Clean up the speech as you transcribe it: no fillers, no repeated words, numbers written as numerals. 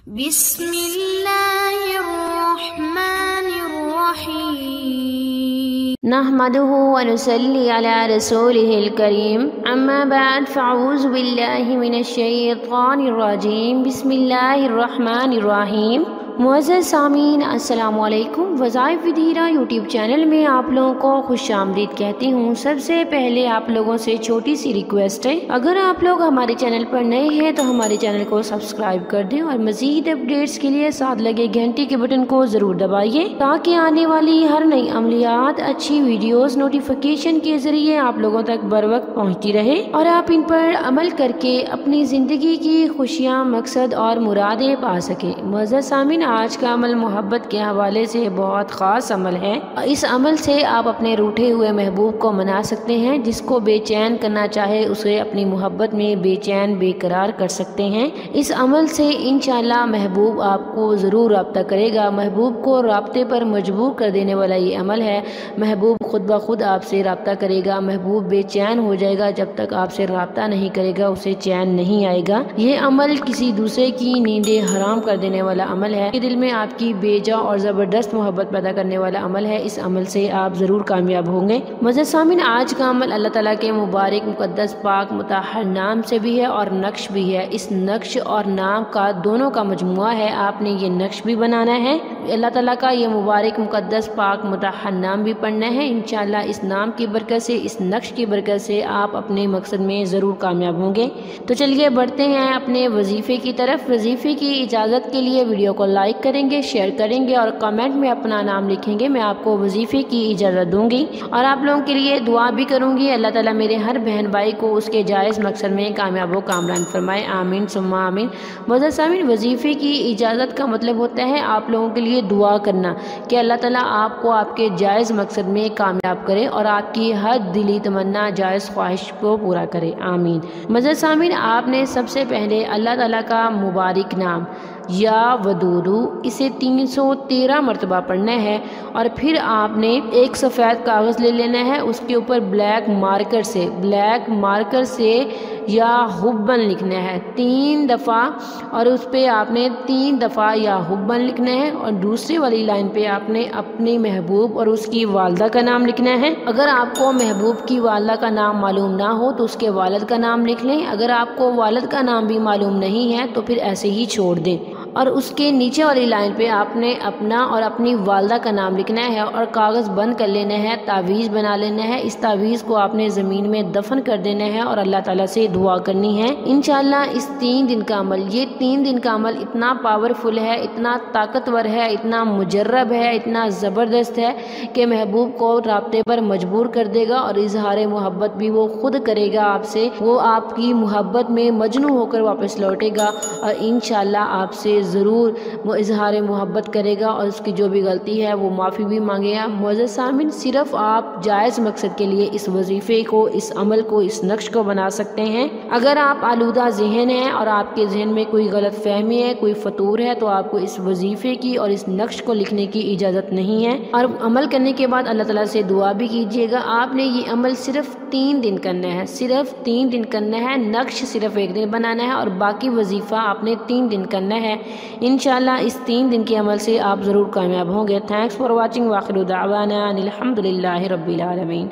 بسم اللہ الرحمن الرحیم نحمده ونصلي على رسوله الكريم اما بعد فاعوذ باللہ من الشیطان الرجیم بسم اللہ الرحمن الرحیم۔ معزز سامعین السلام علیکم۔ وظائف ود ہیرا یوٹیوب چینل میں آپ لوگوں کو خوش آمدید کہتی ہوں۔ سب سے پہلے آپ لوگوں سے چھوٹی سی ریکویسٹ ہے، اگر آپ لوگ ہمارے چینل پر نئے ہیں تو ہمارے چینل کو سبسکرائب کر دیں اور مزید اپڈیٹس کے لیے ساتھ لگے گھنٹی کے بٹن کو ضرور دبائیے تاکہ آنے والی ہر نئی عملیات، اچھی ویڈیوز نوٹیفیکیشن کے ذریعے آپ لوگوں تک بر وقت پہنچتی رہے اور آپ ان پر عمل کر کے اپنی زندگی کی خوشیاں، مقصد اور مرادیں پا سکیں۔ معزز سامعین، آج کا عمل محبت کے حوالے سے بہت خاص عمل ہے۔ اس عمل سے آپ اپنے روٹھے ہوئے محبوب کو منا سکتے ہیں۔ جس کو بے چین کرنا چاہے اسے اپنی محبت میں بے چین بے قرار کر سکتے ہیں۔ اس عمل سے انشاءاللہ محبوب آپ کو ضرور رابطہ کرے گا۔ محبوب کو رابطے پر مجبور کر دینے والا یہ عمل ہے۔ محبوب خود بخود آپ سے رابطہ کرے گا۔ محبوب بے چین ہو جائے گا، جب تک آپ سے رابطہ نہیں کرے گا اسے چین نہیں آئے گا۔ یہ عمل کسی دوسرے کی نیندیں حرام کر دینے والا عمل ہے۔ دل میں آپ کی بے جا اور زبردست محبت پیدا کرنے والا عمل ہے۔ اس عمل سے آپ ضرور کامیاب ہوں گے۔ معزز سامعین، آج کا عمل اللہ تعالیٰ کے مبارک، مقدس، پاک، مطہر نام سے بھی ہے اور نقش بھی ہے۔ اس نقش اور نام کا دونوں کا مجموعہ ہے۔ آپ نے یہ نقش بھی بنانا ہے، اللہ تعالیٰ کا یہ مبارک، مقدس، پاک، مطہر نام بھی پڑھنا ہے۔ انشاءاللہ اس نام کی برکت سے، اس نقش کی برکت سے آپ اپنے مقصد میں ضرور کامیاب ہوں گے۔ تو چلیے بڑھتے ہیں اپنے وظیفے کی طرف۔ وظیفے کی اجازت کے لیے ویڈیو کو لائک کریں گے، شیئر کریں گے اور کمنٹ میں اپنا نام لکھیں گے۔ میں آپ کو وظیفے کی اجازت دوں گی اور آپ لوگوں کے لیے دعا بھی کروں گی۔ اللہ تعالیٰ میرے ہر بہن بھائی کو اس کے جائز مقصد میں کامیاب و کامران فرمائے، آمین ثم آمین۔ معزز سامعین، وظیفے کی اجازت کا مطلب ہوتا ہے آپ لوگوں کے لیے دعا کرنا کہ اللہ تعالیٰ آپ کو آپ کے جائز مقصد میں کامیاب کرے اور آپ کی ہر دلی تمنا، جائز خواہش کو پورا کرے، آمین۔ معزز سامعین، آپ نے سب سے پہلے اللہ تعالیٰ کا مبارک نام یا ودودو اسے 313 مرتبہ پڑھنا ہے اور پھر آپ نے ایک سفید کاغذ لے لینا ہے، اس کے اوپر بلیک مارکر سے یا حبن لکھنا ہے 3 دفعہ اور اس پہ آپ نے 3 دفعہ یا حبن لکھنا ہے اور دوسری والی لائن پہ آپ نے اپنی محبوب اور اس کی والدہ کا نام لکھنا ہے۔ اگر آپ کو محبوب کی والدہ کا نام معلوم نہ ہو تو اس کے والد کا نام لکھ لیں۔ اگر آپ کو والد کا نام بھی معلوم نہیں ہے تو پھر ایسے ہی چھوڑ دیں اور اس کے نیچے والی لائن پہ آپ نے اپنا اور اپنی والدہ کا نام لکھنا ہے اور کاغذ بند کر لینا ہے، تعویذ بنا لینا ہے۔ اس تعویذ کو آپ نے زمین میں دفن کر دینا ہے اور اللہ تعالیٰ سے دعا کرنی ہے۔ انشاءاللہ اس 3 دن کا عمل، یہ 3 دن کا عمل اتنا پاورفل ہے، اتنا طاقتور ہے، اتنا مجرب ہے، اتنا زبردست ہے کہ محبوب کو رابطے پر مجبور کر دے گا اور اظہار محبت بھی وہ خود کرے گا آپ سے۔ وہ آپ کی محبت میں مجنون ہو کر واپس لوٹے گا اور انشاءاللہ آپ سے ضرور وہ اظہار محبت کرے گا اور اس کی جو بھی غلطی ہے وہ معافی بھی مانگے گا۔ معزز سامعین، صرف آپ جائز مقصد کے لیے اس وظیفے کو، اس عمل کو، اس نقش کو بنا سکتے ہیں۔ اگر آپ آلودہ ذہن ہیں اور آپ کے ذہن میں کوئی غلط فہمی ہے، کوئی فطور ہے تو آپ کو اس وظیفے کی اور اس نقش کو لکھنے کی اجازت نہیں ہے اور عمل کرنے کے بعد اللہ تعالیٰ سے دعا بھی کیجیے گا۔ آپ نے یہ عمل صرف 3 دن کرنا ہے، صرف 3 دن کرنا ہے۔ نقش صرف 1 دن بنانا ہے اور باقی وظیفہ آپ نے 3 دن کرنا ہے۔ انشاءاللہ اس 3 دن کے عمل سے آپ ضرور کامیاب ہوں گے۔ تھینکس فار واچنگ، وآخر دعوانا ان الحمد للہ رب العالمین۔